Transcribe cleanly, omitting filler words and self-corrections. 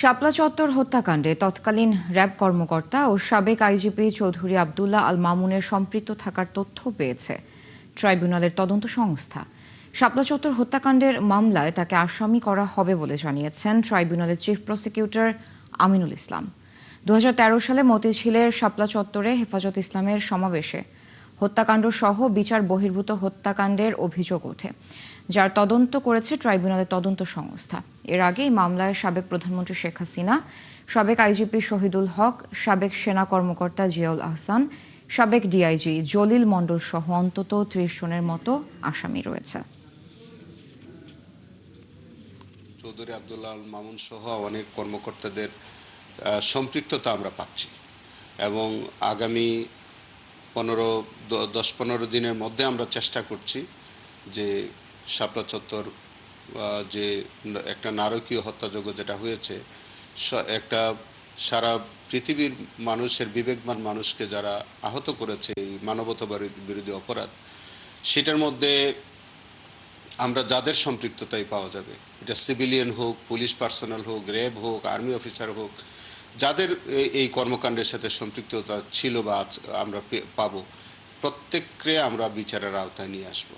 শাপলা চত্বর হত্যাকাণ্ডে তৎকালীন র্যাব কর্মকর্তা ও সাবেক আইজিপি চৌধুরী আবদুল্লাহ আল মামুনের সম্পৃক্ত থাকার তথ্য পেয়েছে ট্রাইব্যুনালের তদন্ত সংস্থা। শাপলা চত্বর হত্যাকাণ্ডের মামলায় তাকে আসামি করা হবে বলে জানিয়েছেন ট্রাইব্যুনালের চিফ প্রসিকিউটর আমিনুল ইসলাম। 2013 সালে মতিঝিলের শাপলা চত্বরে হেফাজত ইসলামের সমাবেশে হত্যাকাণ্ড সহ বিচার বহির্ভূত হত্যাকাণ্ডের অভিযোগ ওঠে, যার তদন্ত করেছে ট্রাইব্যুনালের তদন্ত সংস্থা। এর আগে এই মামলায় সাবেক প্রধানমন্ত্রী শেখ হাসিনা, সাবেক আইজিপি শহীদুল হক, সাবেক সেনা কর্মকর্তা জিয়াউল আহসান, সাবেক ডিআইজি জলিল মণ্ডল সহ অন্তত 30 জনের মতো আসামি রয়েছে। চৌধুরী আবদুল্লাহ আল মামুন সহ অনেক কর্মকর্তাদের সম্পৃক্ততা আমরা পাচ্ছি এবং আগামী 10-15 দিনের মধ্যে আমরা চেষ্টা করছি যে শাপলা চত্বর যে একটা নারকীয় হত্যাযজ্ঞ যেটা হয়েছে, একটা সারা পৃথিবীর মানুষের বিবেকবান মানুষকে যারা আহত করেছে এই মানবতা বিরোধী অপরাধ, সেটার মধ্যে আমরা যাদের সম্পৃক্ততাই পাওয়া যাবে, এটা সিভিলিয়ান হোক, পুলিশ পার্সোনাল হোক, র্যাব হোক, আর্মি অফিসার হোক, যাদের এই কর্মকাণ্ডের সাথে সম্পৃক্ততা ছিল বা আমরা পাবো, প্রত্যেককে আমরা বিচারের আওতায় নিয়ে আসবো।